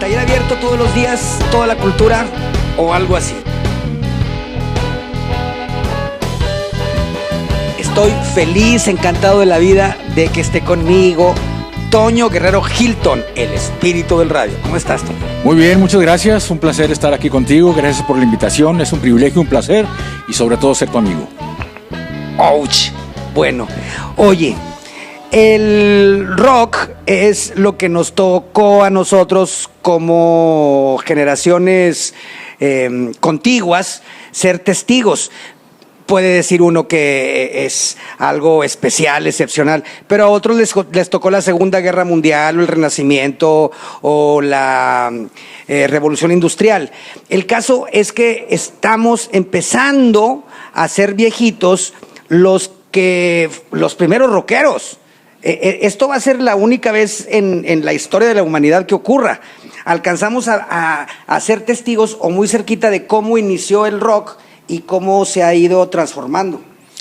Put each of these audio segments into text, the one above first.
taller abierto todos los días, toda la cultura o algo así. Estoy feliz, encantado de la vida de que esté conmigo Toño Guerrero Hilton, el espíritu del radio. ¿Cómo estás, Toño? Muy bien, muchas gracias. Un placer estar aquí contigo. Gracias por la invitación. Es un privilegio, un placer y sobre todo ser tu amigo. ¡Ouch! Bueno, oye, el rock es lo que nos tocó a nosotros como generaciones contiguas ser testigos. Puede decir uno que es algo especial, excepcional, pero a otros les tocó la Segunda Guerra Mundial o el Renacimiento o la Revolución Industrial. El caso es que estamos empezando a ser viejitos los primeros rockeros. Esto va a ser la única vez en la historia de la humanidad que ocurra. Alcanzamos a ser testigos o muy cerquita de cómo inició el rock y cómo se ha ido transformando.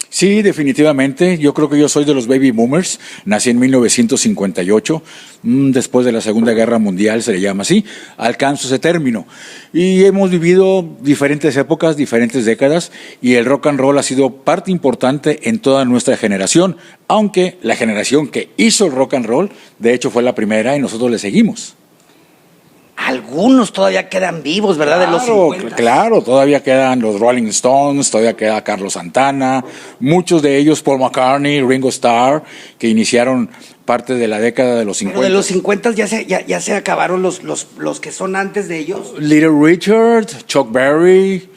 Sí, definitivamente. Yo creo que yo soy de los baby boomers. Nací en 1958, después de la Segunda Guerra Mundial, se le llama así. Alcanzo ese término. Y hemos vivido diferentes épocas, diferentes décadas, y el rock and roll ha sido parte importante en toda nuestra generación, aunque la generación que hizo el rock and roll, de hecho, fue la primera y nosotros le seguimos. Algunos todavía quedan vivos, ¿verdad? Claro, de los 50. Claro, todavía quedan los Rolling Stones, todavía queda Carlos Santana, muchos de ellos, Paul McCartney, Ringo Starr, que iniciaron parte de la década de los 50. Pero de los 50 ya se acabaron los que son antes de ellos. Little Richard, Chuck Berry,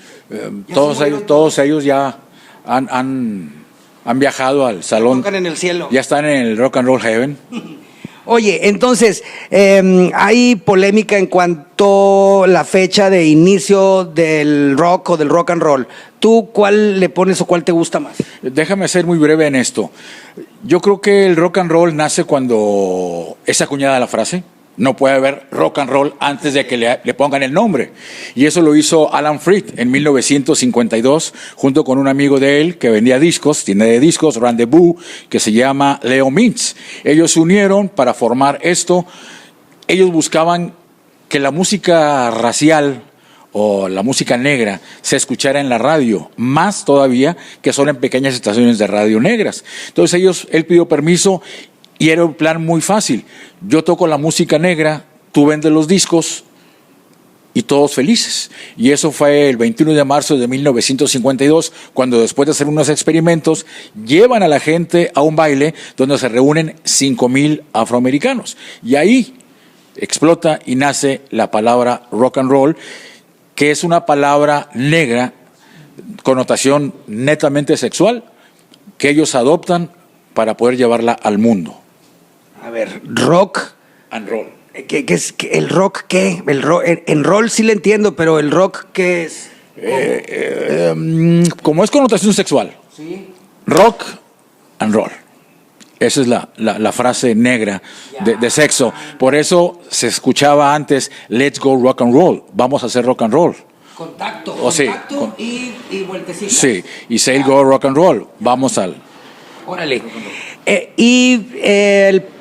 todos ellos ya han viajado al salón. Tocan en el cielo. Ya están en el Rock and Roll Heaven. Oye, entonces, hay polémica en cuanto a la fecha de inicio del rock o del rock and roll. ¿Tú cuál le pones o cuál te gusta más? Déjame ser muy breve en esto. Yo creo que el rock and roll nace cuando es acuñada la frase. No puede haber rock and roll antes de que le pongan el nombre. Y eso lo hizo Alan Freed en 1952, junto con un amigo de él que vendía discos, tienda de discos, Rendezvous, que se llama Leo Mintz. Ellos se unieron para formar esto. Ellos buscaban que la música racial o la música negra se escuchara en la radio, más todavía que solo en pequeñas estaciones de radio negras. Entonces él pidió permiso. Y era un plan muy fácil. Yo toco la música negra, tú vendes los discos y todos felices. Y eso fue el 21 de marzo de 1952, cuando después de hacer unos experimentos, llevan a la gente a un baile donde se reúnen 5,000 afroamericanos. Y ahí explota y nace la palabra rock and roll, que es una palabra negra, connotación netamente sexual, que ellos adoptan para poder llevarla al mundo. A ver, rock and roll. ¿Qué es el rock? ¿Qué? En roll sí le entiendo, pero el rock ¿qué es? Como es connotación sexual. Sí. Rock and roll. Esa es la frase negra de sexo. Por eso se escuchaba antes, let's go rock and roll. Vamos a hacer rock and roll. Contacto y vueltecita. Sí, y say go rock and roll. Vamos al... Órale.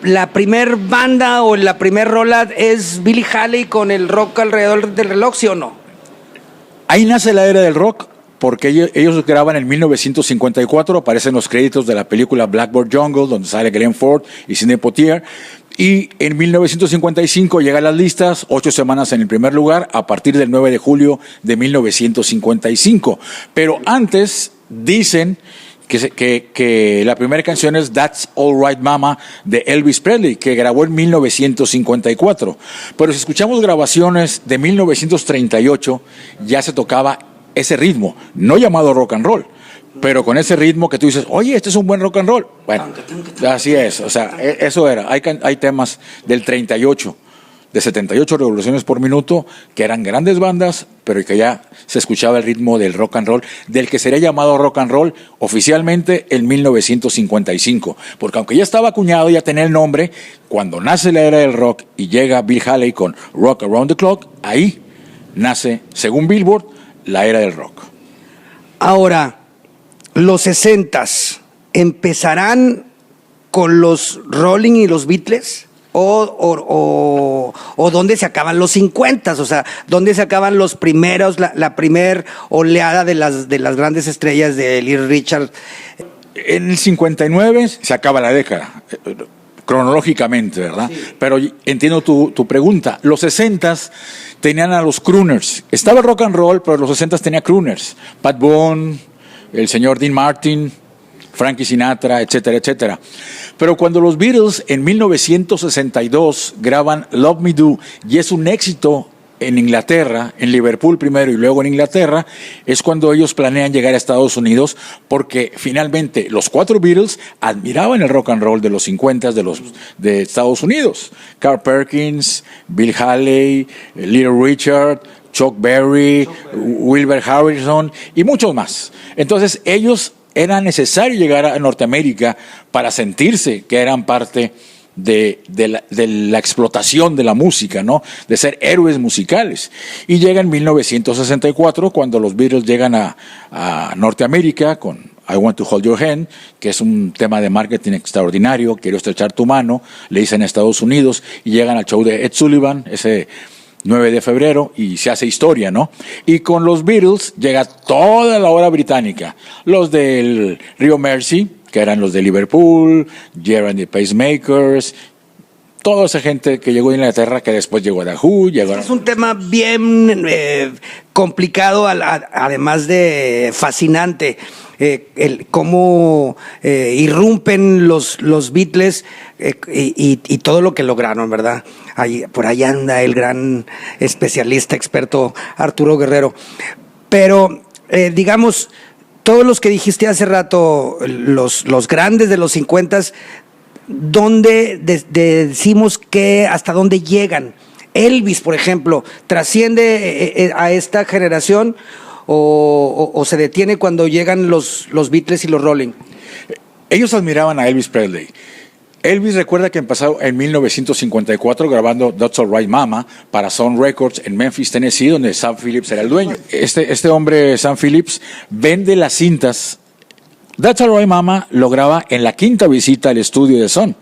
La primer banda o la primer rola es Billie Holiday con el rock alrededor del reloj, ¿sí o no? Ahí nace la era del rock, porque ellos graban en 1954, aparecen los créditos de la película Blackbird Jungle, donde sale Glenn Ford y Sidney Poitier, y en 1955 llega a las listas, 8 semanas en el primer lugar, a partir del 9 de julio de 1955. Pero antes dicen que la primera canción es That's All Right Mama de Elvis Presley, que grabó en 1954. Pero si escuchamos grabaciones de 1938, ya se tocaba ese ritmo, no llamado rock and roll, pero con ese ritmo que tú dices, oye, este es un buen rock and roll. Bueno, así es, o sea, eso era. Hay temas del 38, de 78 revoluciones por minuto, que eran grandes bandas, pero que ya se escuchaba el ritmo del rock and roll, del que sería llamado rock and roll oficialmente en 1955. Porque aunque ya estaba acuñado, ya tenía el nombre, cuando nace la era del rock y llega Bill Haley con Rock Around the Clock, ahí nace, según Billboard, la era del rock. Ahora, los 60s empezarán con los Rolling y los Beatles. o dónde se acaban los 50, o sea, dónde se acaban los primeros, la primer oleada de las grandes estrellas de Little Richard. En el 59 se acaba la década, cronológicamente, ¿verdad? Sí. Pero entiendo tu pregunta. Los 60s tenían a los crooners. Estaba el rock and roll, pero los 60s tenía crooners. Pat Boone, el señor Dean Martin, Frankie Sinatra, etcétera, etcétera. Pero cuando los Beatles en 1962 graban Love Me Do y es un éxito en Inglaterra, en Liverpool primero y luego en Inglaterra, es cuando ellos planean llegar a Estados Unidos, porque finalmente los 4 Beatles admiraban el rock and roll de los 50 de Estados Unidos. Carl Perkins, Bill Haley, Little Richard, Chuck Berry, Wilbur Harrison y muchos más. Entonces ellos era necesario llegar a Norteamérica para sentirse que eran parte de la explotación de la música, ¿no? De ser héroes musicales. Y llega en 1964 cuando los Beatles llegan a Norteamérica con I Want to Hold Your Hand, que es un tema de marketing extraordinario, quiero estrechar tu mano, le dicen a Estados Unidos, y llegan al show de Ed Sullivan, ese 9 de febrero, y se hace historia, ¿no? Y con los Beatles llega toda la hora británica, los del Rio Mersey, que eran los de Liverpool, Gerard and the Pacemakers, toda esa gente que llegó de Inglaterra, que después llegó a The Who. Es un tema bien complicado, además de fascinante. Cómo irrumpen los Beatles y todo lo que lograron, ¿verdad? Por ahí anda el gran especialista, experto Arturo Guerrero. Pero, digamos, todos los que dijiste hace rato, los grandes de los 50, ¿dónde decimos que hasta dónde llegan? Elvis, por ejemplo, ¿trasciende a esta generación o se detiene cuando llegan los Beatles y los Rolling? Ellos admiraban a Elvis Presley. Elvis recuerda que empezó en 1954 grabando That's All Right Mama para Sound Records en Memphis, Tennessee, donde Sam Phillips era el dueño. Este hombre, Sam Phillips, vende las cintas. That's All Right Mama lo graba en la 5ª visita al estudio de Sun.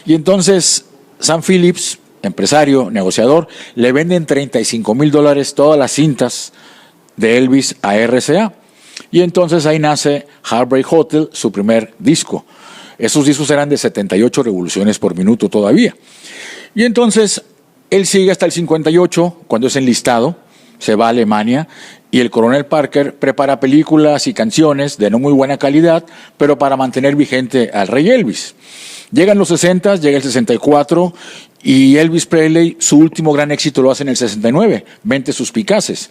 Y entonces Sam Phillips, empresario, negociador, le vende en $35,000 todas las cintas de Elvis a RCA. Y entonces ahí nace Heartbreak Hotel, su primer disco. Esos discos eran de 78 revoluciones por minuto todavía. Y entonces él sigue hasta el 58, cuando es enlistado, se va a Alemania, y el coronel Parker prepara películas y canciones de no muy buena calidad, pero para mantener vigente al rey Elvis. Llegan los 60, llega el 64, y Elvis Presley, su último gran éxito lo hace en el 69, Mentes Suspicaces.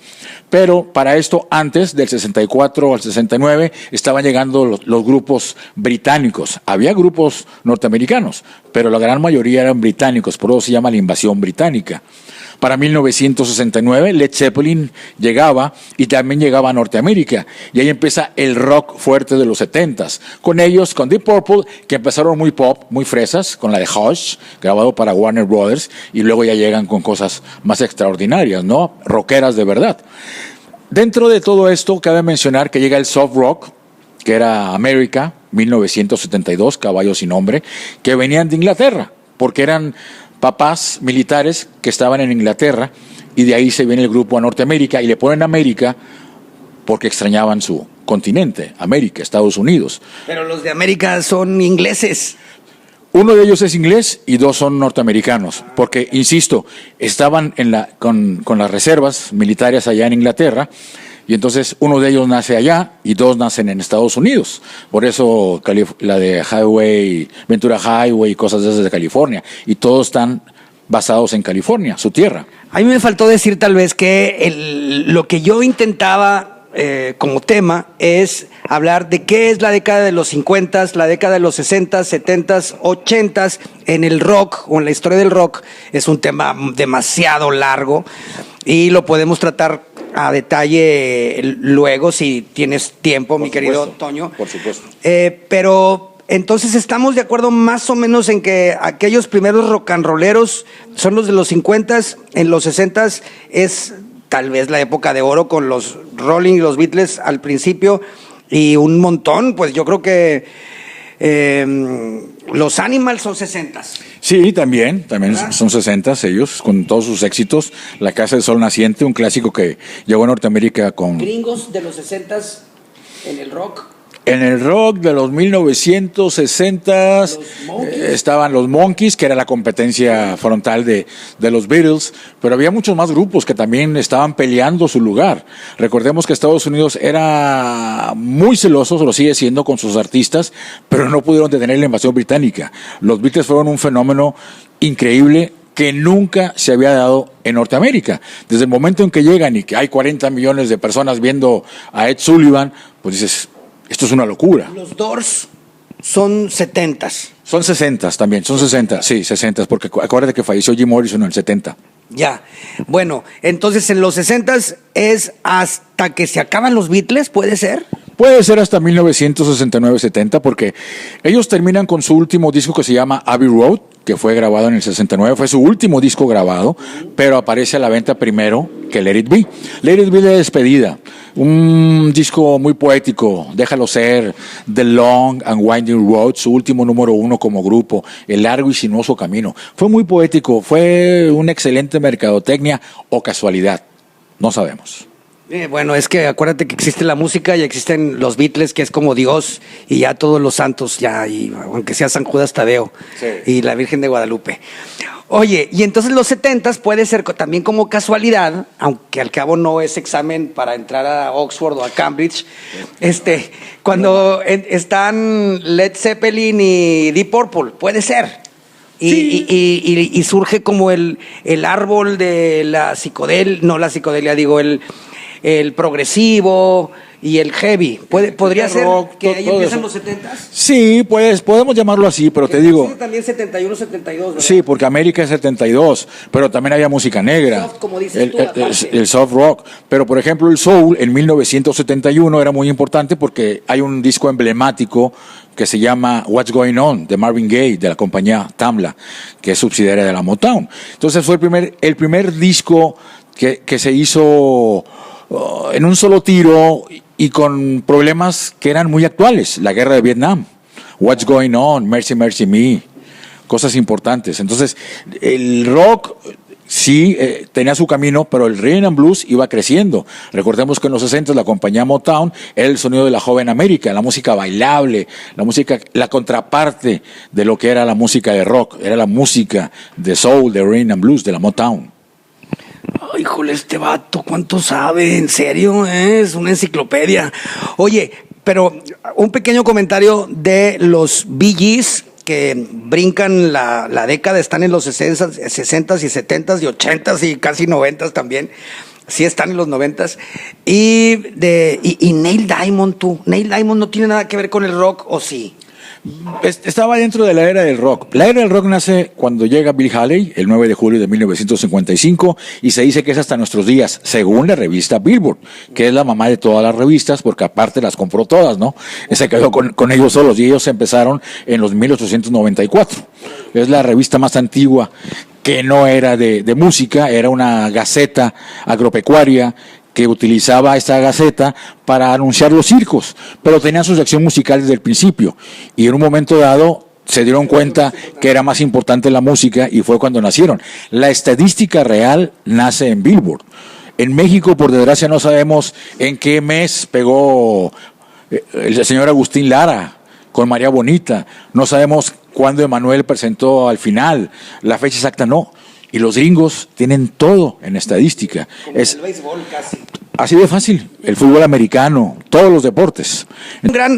Pero para esto, antes del 64 al 69, estaban llegando los grupos británicos. Había grupos norteamericanos, pero la gran mayoría eran británicos, por eso se llama la invasión británica. Para 1969, Led Zeppelin llegaba y también llegaba a Norteamérica. Y ahí empieza el rock fuerte de los 70s. Con ellos, con Deep Purple, que empezaron muy pop, muy fresas, con la de Hush, grabado para Warner Brothers, y luego ya llegan con cosas más extraordinarias, ¿no? Rockeras de verdad. Dentro de todo esto, cabe mencionar que llega el soft rock, que era America, 1972, Caballo sin Nombre, que venían de Inglaterra, porque eran papás militares que estaban en Inglaterra, y de ahí se viene el grupo a Norteamérica, y le ponen América porque extrañaban su continente, América, Estados Unidos. Pero los de América son ingleses. Uno de ellos es inglés y 2 son norteamericanos, porque, insisto, estaban con las reservas militares allá en Inglaterra, y entonces uno de ellos nace allá y 2 nacen en Estados Unidos. Por eso la de Ventura Highway y cosas de esas de California. Y todos están basados en California, su tierra. A mí me faltó decir tal vez que lo que yo intentaba como tema es hablar de qué es la década de los 50, la década de los 60, 70, 80 en el rock o en la historia del rock. Es un tema demasiado largo y lo podemos tratar a detalle luego si tienes tiempo, mi querido Toño. Por supuesto. Pero entonces estamos de acuerdo más o menos en que aquellos primeros rock and rolleros son los de los 50, en los 60 es tal vez la época de oro con los Rolling y los Beatles al principio y un montón, pues yo creo que Los Animals son 60s. Sí, también ¿verdad? son 60 ellos, con todos sus éxitos. La Casa del Sol Naciente, un clásico que llegó a Norteamérica con... Gringos de los 60s en el rock. En el rock de los 1960 estaban los Monkees, que era la competencia frontal de los Beatles, pero había muchos más grupos que también estaban peleando su lugar. Recordemos que Estados Unidos era muy celoso, lo sigue siendo con sus artistas, pero no pudieron detener la invasión británica. Los Beatles fueron un fenómeno increíble que nunca se había dado en Norteamérica. Desde el momento en que llegan y que hay 40 millones de personas viendo a Ed Sullivan, pues dices... Esto es una locura. Los Doors son 70s. Son 60 también, son 60, sí, 60, porque acuérdate que falleció Jim Morrison en el 70. Ya. Bueno, entonces en los 60s es hasta que se acaban los Beatles, ¿puede ser? Puede ser hasta 1969-70, porque ellos terminan con su último disco que se llama Abbey Road, que fue grabado en el 69, fue su último disco grabado, pero aparece a la venta primero que Let It Be. Let It Be de despedida, un disco muy poético, Déjalo Ser, The Long and Winding Road, su último número 1 como grupo, El largo y sinuoso camino. Fue muy poético, fue una excelente mercadotecnia o casualidad, no sabemos. Bueno, es que acuérdate que existe la música y existen los Beatles, que es como Dios, y ya todos los santos, ya, y aunque sea San Judas Tadeo, sí, y la Virgen de Guadalupe. Oye, y entonces los 70s puede ser también como casualidad, aunque al cabo no es examen para entrar a Oxford o a Cambridge, cuando están Led Zeppelin y Deep Purple, puede ser. Sí. Y surge como el árbol de la psicodelia, digo, el progresivo y el heavy. ¿Podría ser rock, que ahí todo empiezan eso. los 70s? Sí, podemos llamarlo así, pero te digo... También 71, 72, ¿verdad? Sí, porque América es 72, pero también había música negra. Soft, como dices tú, aparte. El soft rock. Pero, por ejemplo, el soul en 1971 era muy importante porque hay un disco emblemático que se llama What's Going On, de Marvin Gaye, de la compañía Tamla, que es subsidiaria de la Motown. Entonces fue el primer disco que se hizo en un solo tiro y con problemas que eran muy actuales. La guerra de Vietnam, What's Going On, Mercy, Mercy Me, cosas importantes. Entonces, el rock sí tenía su camino, pero el rhythm and blues iba creciendo. Recordemos que en los 60 la compañía Motown era el sonido de la joven América, la música bailable, la contraparte de lo que era la música de rock, era la música de soul, de rhythm and blues, de la Motown. Ay, híjole, este vato, ¿cuánto sabe? ¿En serio? Es una enciclopedia. Oye, pero un pequeño comentario de los Bee Gees, que brincan la década, están en los 60s y 70s y 80s y casi 90s también. Sí están en los 90s. Y Neil Diamond, tú. Neil Diamond no tiene nada que ver con el rock, ¿o sí? Estaba dentro de la era del rock. La era del rock nace cuando llega Bill Haley, el 9 de julio de 1955, y se dice que es hasta nuestros días, según la revista Billboard, que es la mamá de todas las revistas, porque aparte las compró todas, ¿no? Se quedó con ellos solos, y ellos empezaron en los 1894. Es la revista más antigua que no era de música, era una gaceta agropecuaria que utilizaba esta gaceta para anunciar los circos, pero tenían su sección musical desde el principio, y en un momento dado se dieron cuenta que era más importante la música, y fue cuando nacieron. La estadística real nace en Billboard. En México, por desgracia, no sabemos en qué mes pegó el señor Agustín Lara con María Bonita, no sabemos cuándo Emanuel presentó Al Final, la fecha exacta no. Y los gringos tienen todo en estadística. Es el béisbol casi. Así de fácil. El fútbol americano, todos los deportes.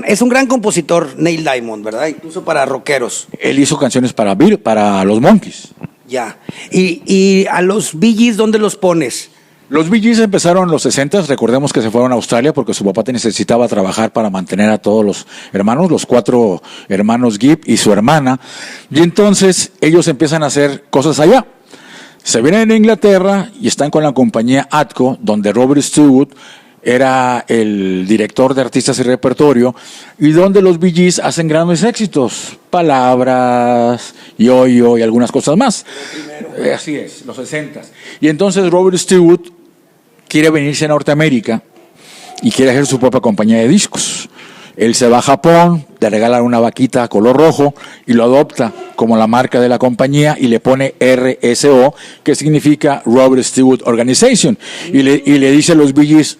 Es un gran compositor, Neil Diamond, ¿verdad? Incluso para rockeros. Él hizo canciones para los Monkees. Ya. Y a los Bee Gees, ¿dónde los pones? Los Bee Gees empezaron en los 60s, recordemos que se fueron a Australia porque su papá necesitaba trabajar para mantener a todos los hermanos, los 4 hermanos Gibb y su hermana. Y entonces ellos empiezan a hacer cosas allá. Se vienen a Inglaterra y están con la compañía Atco, donde Robert Stewart era el director de artistas y repertorio, y donde los Bee Gees hacen grandes éxitos, Palabras, Yo-Yo y algunas cosas más. Así es, los 60s. Y entonces Robert Stewart quiere venirse a Norteamérica y quiere hacer su propia compañía de discos. Él se va a Japón, le regalan una vaquita color rojo y lo adopta como la marca de la compañía y le pone RSO, que significa Robert Stewart Organization. Y le dice a los Bee Gees,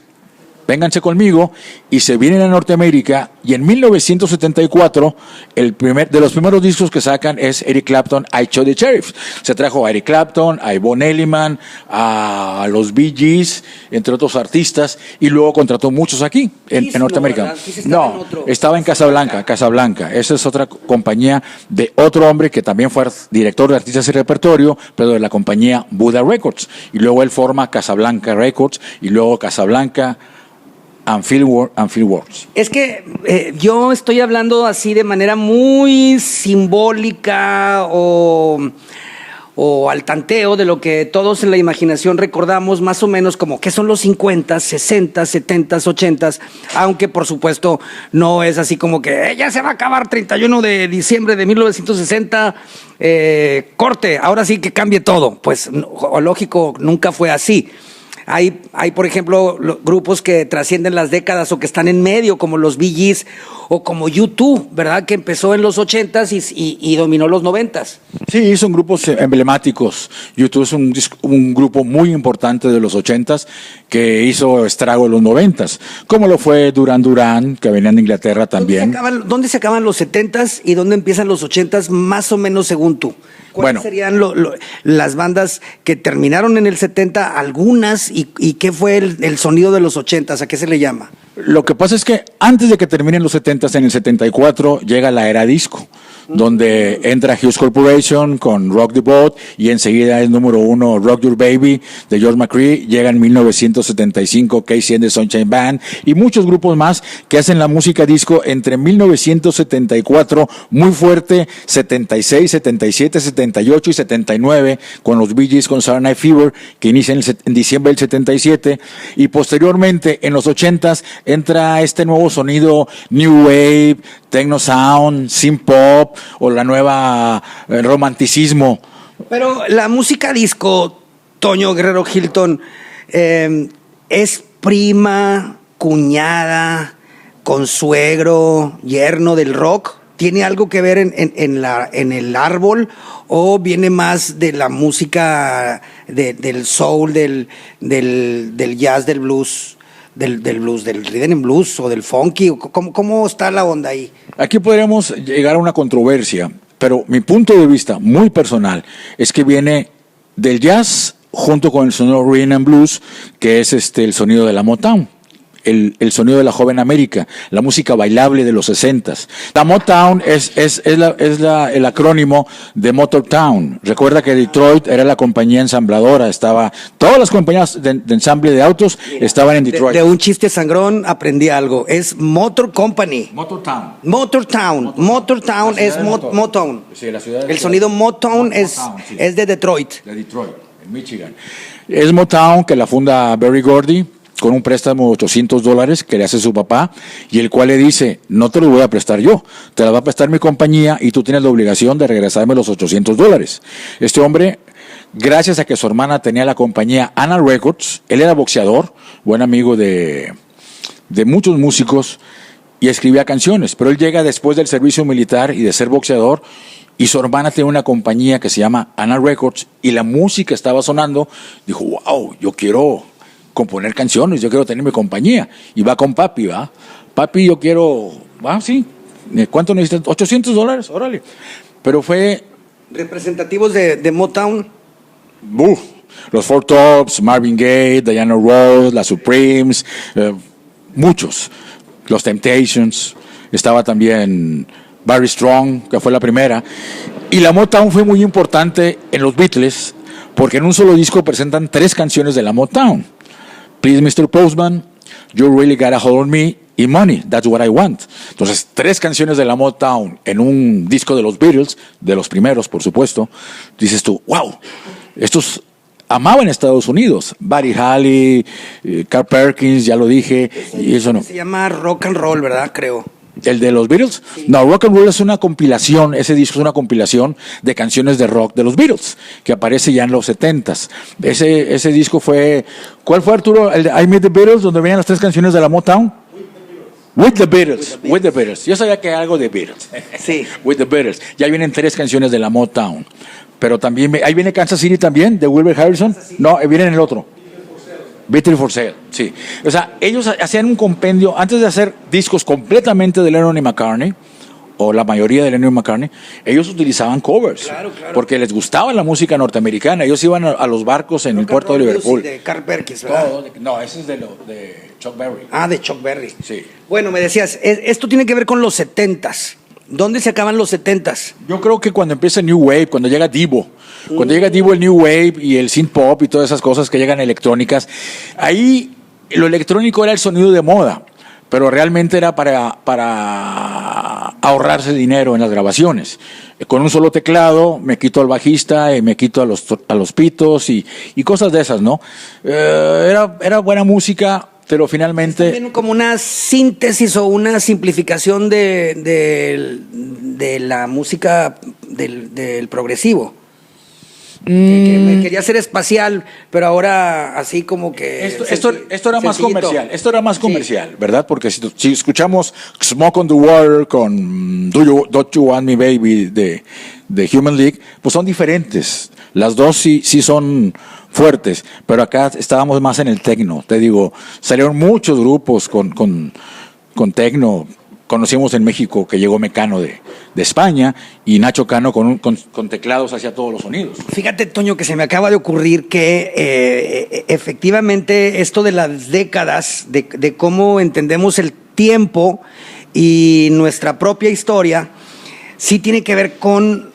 vénganse conmigo, y se vienen a Norteamérica, y en 1974 de los primeros discos que sacan es Eric Clapton, I Shot the Sheriff. Se trajo a Eric Clapton, a Yvonne Elliman, a los Bee Gees, entre otros artistas, y luego contrató muchos aquí en Norteamérica. No, estaba en Casablanca. Esa es otra compañía de otro hombre que también fue director de artistas y repertorio, pero de la compañía Buddha Records, y luego él forma Casablanca Records, y luego Casablanca and Fieldworks. Es que yo estoy hablando así de manera muy simbólica o al tanteo de lo que todos en la imaginación recordamos más o menos como que son los 50, 60, 70, 80, aunque por supuesto no es así como que ya se va a acabar 31 de diciembre de 1960, corte, ahora sí que cambie todo. Pues lógico, nunca fue así. Hay, por ejemplo, grupos que trascienden las décadas o que están en medio, como los Bee Gees o como U2, ¿verdad? Que empezó en los 80s y dominó los 90s. Sí, son grupos emblemáticos. U2 es un grupo muy importante de los 80s que hizo estrago en los 90s, como lo fue Duran Duran, que venían de Inglaterra también. ¿Dónde se acaban los 70s y dónde empiezan los 80s, más o menos según tú? ¿Cuáles serían las bandas que terminaron en el 70, algunas, y qué fue el sonido de los 80s? ¿A qué se le llama? Lo que pasa es que antes de que terminen los 70s, en el 74, llega la era disco, donde entra Hughes Corporation con Rock the Boat, y enseguida es número 1 Rock Your Baby de George McCrae. Llega en 1975 Casey and the Sunshine Band y muchos grupos más que hacen la música disco entre 1974, muy fuerte, 76, 77, 78 y 79, con los Bee Gees con Saturday Night Fever, que inicia en diciembre del 77, y posteriormente en los 80s entra este nuevo sonido New Wave, Techno Sound, Synth Pop o la nueva romanticismo. Pero la música disco, Toño Guerrero Hilton, es prima, cuñada, consuegro, yerno del rock. ¿Tiene algo que ver en el árbol o viene más de la música del soul, del jazz, del blues? Del blues, del rhythm and blues o del funky, ¿cómo está la onda ahí? Aquí podríamos llegar a una controversia, pero mi punto de vista muy personal es que viene del jazz junto con el sonido rhythm and blues, que es el sonido de la Motown. El sonido de la joven América, la música bailable de los 60s. La Motown es el acrónimo de Motortown. Recuerda que Detroit era la compañía ensambladora, todas las compañías de ensamble de autos estaban en Detroit. De un chiste sangrón aprendí algo, es Motor Company. Motortown es Motown. Sí, la ciudad el sonido Motown es de Detroit. De Detroit, en Michigan. Es Motown, que la funda Berry Gordy, con un préstamo de $800 que le hace su papá, y el cual le dice, no te lo voy a prestar yo, te la va a prestar mi compañía y tú tienes la obligación de regresarme los $800. Este hombre, gracias a que su hermana tenía la compañía Anna Records, él era boxeador, buen amigo de muchos músicos, y escribía canciones, pero él llega después del servicio militar y de ser boxeador, y su hermana tiene una compañía que se llama Anna Records, y la música estaba sonando, dijo, wow, yo quiero componer canciones, yo quiero tener mi compañía. Y va con papi, ¿va? Papi, yo quiero, sí, ¿cuánto necesitas? $800, órale. Pero fue... ¿Representativos de Motown? Los Four Tops, Marvin Gaye, Diana Ross, las Supremes, muchos. Los Temptations, estaba también Barry Strong, que fue la primera. Y la Motown fue muy importante en los Beatles, porque en un solo disco presentan 3 canciones de la Motown. Please Mr. Postman, You Really Got a Hold on Me y Money, That's What I Want. Entonces, 3 canciones de la Motown en un disco de los Beatles, de los primeros, por supuesto. Dices tú, wow, estos amaban Estados Unidos. Buddy Holly, Carl Perkins, ya lo dije. Y eso no. Se llama Rock and Roll, ¿verdad? Creo. ¿El de los Beatles? Sí. No, Rock and Roll es una compilación, ese disco es una compilación de canciones de rock de los Beatles, que aparece ya en los 70s. Ese disco fue... ¿Cuál fue, Arturo? ¿El de I Met the Beatles, donde venían las 3 canciones de la Motown? With the Beatles, with the Beatles. Yo sabía que algo de Beatles. Sí. With the Beatles. Ya vienen 3 canciones de la Motown. Pero también, ahí viene Kansas City también, de Wilbur Harrison. No, viene en el otro. Beatles for Sale, sí. O sea, ellos hacían un compendio, antes de hacer discos completamente de Lennon y McCartney, o la mayoría de Lennon y McCartney, ellos utilizaban covers. Claro. Porque les gustaba la música norteamericana. Ellos iban a los barcos en el puerto de Liverpool. De Carl Perkins, ¿verdad? No, ese es de Chuck Berry. Ah, de Chuck Berry. Sí. Bueno, me decías, esto tiene que ver con los 70s. ¿Dónde se acaban los 70s? Yo creo que cuando empieza New Wave, cuando llega Divo, el New Wave y el synth pop y todas esas cosas que llegan electrónicas, ahí lo electrónico era el sonido de moda, pero realmente era para ahorrarse dinero en las grabaciones. Con un solo teclado me quito al bajista y me quito a los pitos y cosas de esas, ¿no? Era buena música, pero finalmente... También como una síntesis o una simplificación de la música del progresivo. Que me quería hacer espacial, pero ahora así como que... Esto era más sencillito. comercial, sí. ¿Verdad? Porque si escuchamos Smoke on the Water con Don't You Want Me Baby de Human League, pues son diferentes. Las dos sí son fuertes, pero acá estábamos más en el techno. Te digo, salieron muchos grupos con techno. Conocimos en México que llegó Mecano de España y Nacho Cano con teclados hacia todos los sonidos. Fíjate, Toño, que se me acaba de ocurrir que efectivamente esto de las décadas, de cómo entendemos el tiempo y nuestra propia historia, sí tiene que ver con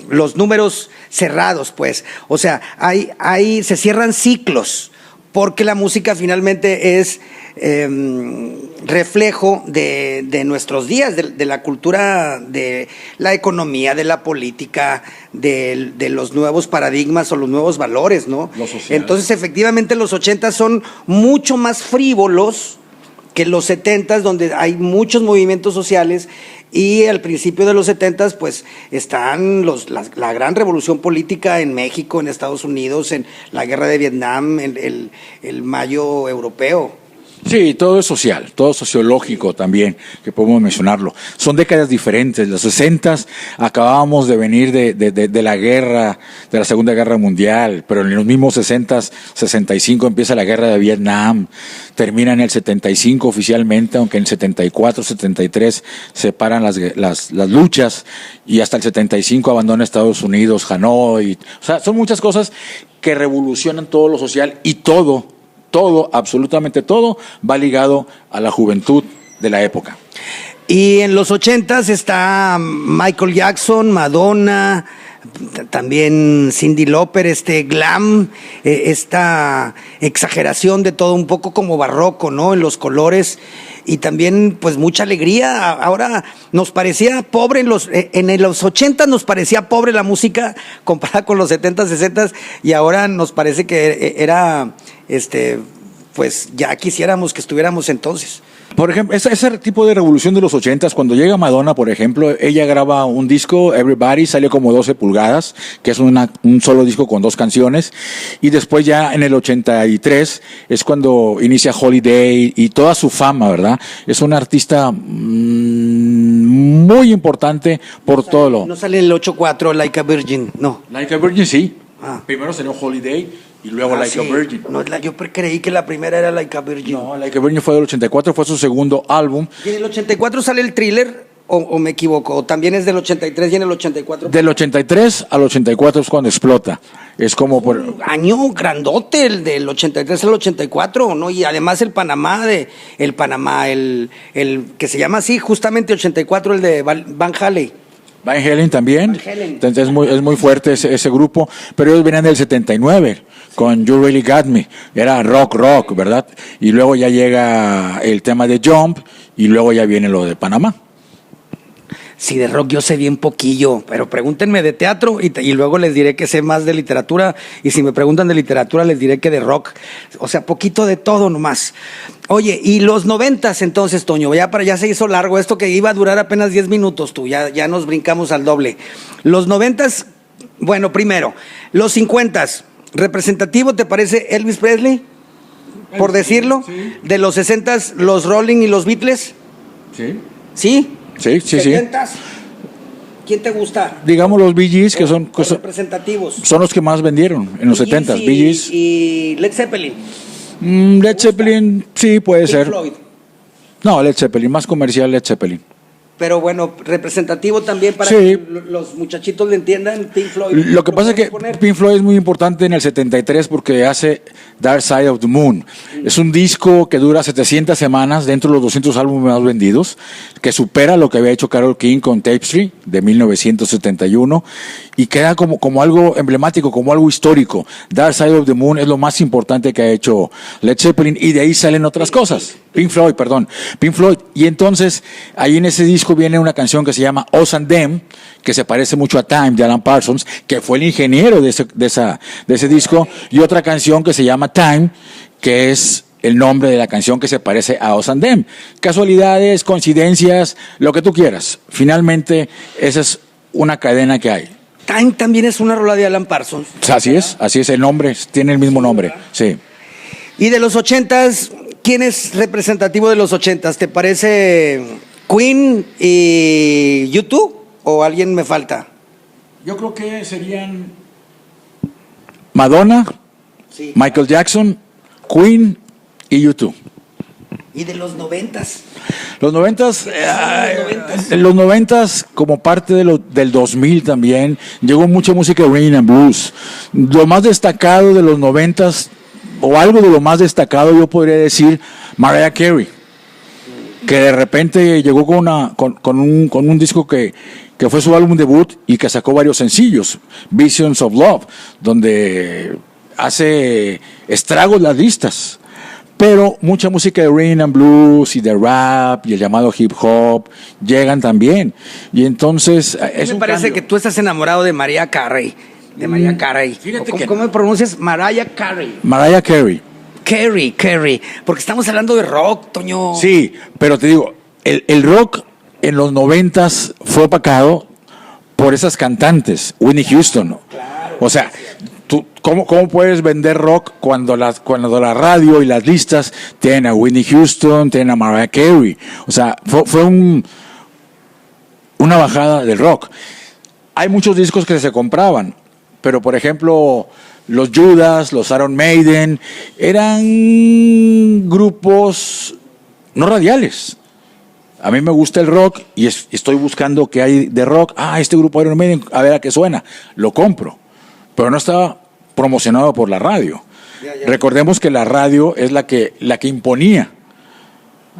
los números cerrados, pues. O sea, se cierran ciclos, porque la música finalmente es reflejo de nuestros días, de la cultura, de la economía, de la política, de los nuevos paradigmas o los nuevos valores, ¿no? Entonces, efectivamente, los 80 son mucho más frívolos que los 70, donde hay muchos movimientos sociales, y al principio de los 70, pues están la gran revolución política en México, en Estados Unidos, en la guerra de Vietnam, el Mayo europeo. Sí, todo es social, todo sociológico también, que podemos mencionarlo. Son décadas diferentes. Los 60 acabábamos de venir de la guerra, de la Segunda Guerra Mundial, pero en los mismos 60, 65 empieza la guerra de Vietnam, termina en el 75 oficialmente, aunque en el 74, 73 se paran las luchas, y hasta el 75 abandona Estados Unidos, Hanoi. O sea, son muchas cosas que revolucionan todo lo social, y todo, absolutamente todo, va ligado a la juventud de la época. Y en los 80s está Michael Jackson, Madonna, también Cyndi Lauper, glam, esta exageración de todo, un poco como barroco, ¿no? En los colores, y también pues mucha alegría. Ahora nos parecía pobre en los 80 nos parecía pobre la música comparada con los 70, 60, y ahora nos parece que era pues ya quisiéramos que estuviéramos entonces. Por ejemplo, ese tipo de revolución de los 80s, cuando llega Madonna, por ejemplo, ella graba un disco, Everybody, sale como 12 pulgadas, que es un solo disco con 2 canciones, y después ya en el 83 es cuando inicia Holiday y toda su fama, ¿verdad? Es una artista muy importante por todo lo... No sale el 8-4, Like a Virgin, no. Like a Virgin, sí. Ah. Primero salió Holiday y luego Like a Virgin. No, yo creí que la primera era Like a Virgin. No, Like a Virgin fue del 84, fue su segundo álbum. ¿Y en el 84 sale el Thriller o me equivoco? ¿O también es del 83 y en el 84? Del 83 al 84 es cuando explota. Es como por... Un año grandote, el del 83 al 84, ¿no? Y además el Panamá, el que se llama así, justamente 84, el de Van Halen. Van Halen también. Van Halen. Entonces es muy fuerte ese grupo, pero ellos venían del 79 con You Really Got Me. Era rock, ¿verdad? Y luego ya llega el tema de Jump y luego ya viene lo de Panamá. Sí, de rock yo sé bien poquillo, pero pregúntenme de teatro y luego les diré que sé más de literatura, y si me preguntan de literatura les diré que de rock, o sea, poquito de todo nomás. Oye, y los 90s entonces, Toño, ya se hizo largo esto que iba a durar apenas 10 minutos, ya nos brincamos al doble. Los 90s, bueno, primero, los 50s, ¿representativo te parece Elvis Presley? por decirlo, de los 60s, los Rolling y los Beatles. Sí. ¿Sí? Sí. 70s. ¿Quién te gusta? Digamos los Bee Gees, que son representativos. Son los que más vendieron en los 70s. Bee Gees. Y Led Zeppelin. Led Zeppelin, sí, puede ser. Floyd. No, Led Zeppelin, más comercial Led Zeppelin. Pero bueno, representativo también para Sí. que los muchachitos le entiendan, Pink Floyd. Lo que pasa es que Pink Floyd es muy importante en el 73 porque hace Dark Side of the Moon. Es un disco que dura 700 semanas dentro de los 200 álbumes más vendidos, que supera lo que había hecho Carole King con Tapestry de 1971 y queda como algo emblemático, como algo histórico. Dark Side of the Moon es lo más importante que ha hecho Led Zeppelin y de ahí salen otras cosas. Pink Floyd. Y entonces, ahí en ese disco viene una canción que se llama Us and Them, que se parece mucho a Time de Alan Parsons, que fue el ingeniero de ese disco, y otra canción que se llama Time, que es el nombre de la canción que se parece a Us and Them. Casualidades, coincidencias, lo que tú quieras. Finalmente, esa es una cadena que hay. Time también es una rola de Alan Parsons. Así es, el nombre, tiene el mismo nombre, sí. Y de los 80s, ¿quién es representativo de los 80s? ¿Te parece Queen y U2? ¿O alguien me falta? Yo creo que serían Madonna, Sí. Michael Jackson, Queen y U2. ¿Y de los 90s? Los 90s, los 90s como parte del 2000 también, llegó mucha música rhythm and blues. Lo más destacado de los 90s, o algo de lo más destacado, yo podría decir Mariah Carey, que de repente llegó con un disco que fue su álbum debut y que sacó varios sencillos, Visions of Love, donde hace estragos las listas. Pero mucha música de rhythm and blues y de rap y el llamado hip hop llegan también. Y entonces Me parece que tú estás enamorado de Mariah Carey. De Mariah Carey. ¿Cómo pronuncias? Mariah Carey. Mariah Carey. Carey. Porque estamos hablando de rock, Toño. Sí, pero te digo, el rock en los 90s fue opacado por esas cantantes, Whitney Houston, ¿no? Claro, o sea, ¿cómo puedes vender rock cuando la radio y las listas tienen a Whitney Houston, tienen a Mariah Carey? O sea, fue una bajada del rock. Hay muchos discos que se compraban, pero por ejemplo, los Judas, los Iron Maiden, eran grupos no radiales. A mí me gusta el rock y estoy buscando qué hay de rock. Este grupo Iron Maiden, a ver a qué suena. Lo compro. Pero no estaba promocionado por la radio. Ya. Recordemos que la radio es la que imponía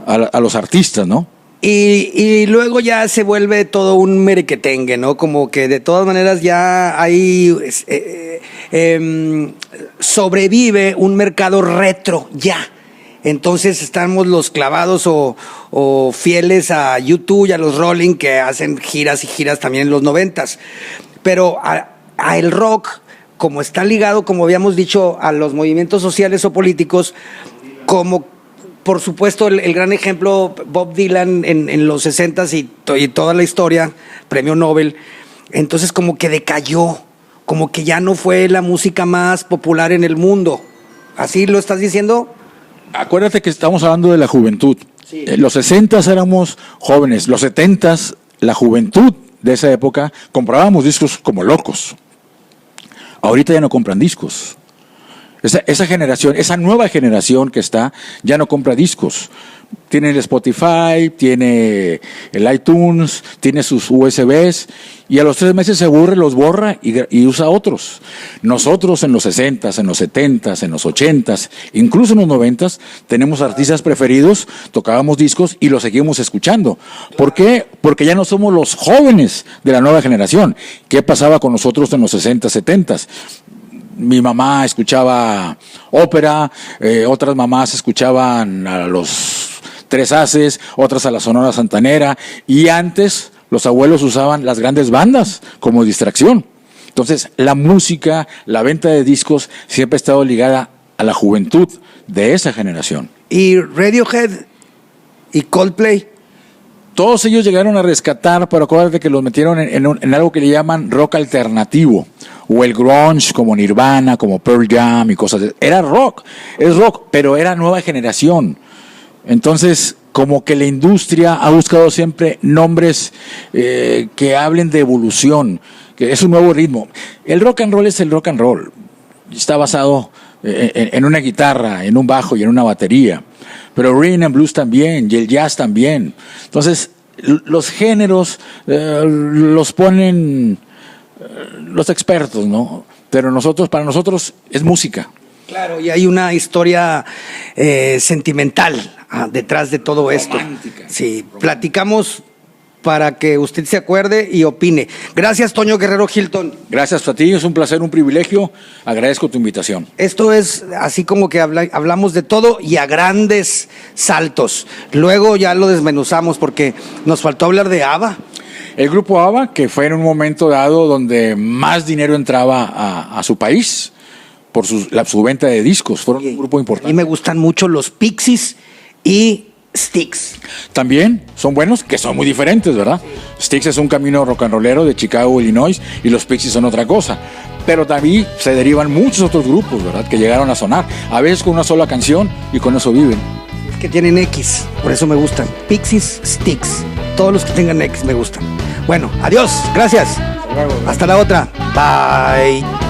a los artistas, ¿no? Y luego ya se vuelve todo un merequetengue, ¿no? Como que de todas maneras ya hay sobrevive un mercado retro ya. Entonces estamos los clavados o fieles a U2 y a los Rolling, que hacen giras y giras también en los 90s. Pero a el rock, como está ligado, como habíamos dicho, a los movimientos sociales o políticos, como por supuesto el gran ejemplo Bob Dylan en los 60s y toda la historia, premio Nobel. Entonces como que decayó, como que ya no fue la música más popular en el mundo. ¿Así lo estás diciendo? Acuérdate que estamos hablando de la juventud. Sí. Los 60s éramos jóvenes, los 70s, la juventud de esa época, comprábamos discos como locos. Ahorita ya no compran discos. Esa generación, esa nueva generación que está, ya no compra discos. Tiene el Spotify, tiene el iTunes, tiene sus USBs y a los 3 meses se aburre, los borra y usa otros. Nosotros en los 60s, en los 70s, en los 80s, incluso en los 90s, tenemos artistas preferidos, tocábamos discos y los seguimos escuchando. ¿Por qué? Porque ya no somos los jóvenes de la nueva generación. ¿Qué pasaba con nosotros en los 60s, 70s? Mi mamá escuchaba ópera, otras mamás escuchaban a los Tres Haces, otras a la Sonora Santanera, y antes los abuelos usaban las grandes bandas como distracción. Entonces, la música, la venta de discos siempre ha estado ligada a la juventud de esa generación. ¿Y Radiohead y Coldplay? Todos ellos llegaron a rescatar, pero acuérdate que los metieron en algo que le llaman rock alternativo, o el grunge como Nirvana, como Pearl Jam y cosas de... Era rock, es rock, pero era nueva generación. Entonces, como que la industria ha buscado siempre nombres que hablen de evolución, que es un nuevo ritmo. El rock and roll es el rock and roll. Está basado en una guitarra, en un bajo y en una batería. Pero rhythm and blues también, y el jazz también. Entonces, los géneros los ponen los expertos, ¿no? Pero para nosotros es música. Claro, y hay una historia sentimental detrás de todo esto. Romántica. Sí, platicamos para que usted se acuerde y opine. Gracias, Toño Guerrero Hilton. Gracias a ti, es un placer, un privilegio. Agradezco tu invitación. Esto es así como que hablamos de todo y a grandes saltos. Luego ya lo desmenuzamos porque nos faltó hablar de ABBA. El grupo ABBA, que fue en un momento dado donde más dinero entraba a su país por su venta de discos, fueron un grupo importante. A mí me gustan mucho los Pixies y Styx. También son buenos, que son muy diferentes, ¿verdad? Styx es un camino rock and rollero de Chicago, Illinois, y los Pixies son otra cosa. Pero también se derivan muchos otros grupos, ¿verdad? Que llegaron a sonar, a veces con una sola canción, y con eso viven. Es que tienen X, por eso me gustan. Pixies, Styx. Todos los que tengan X me gustan. Bueno, adiós, gracias. Hasta luego. Hasta la otra. Bye.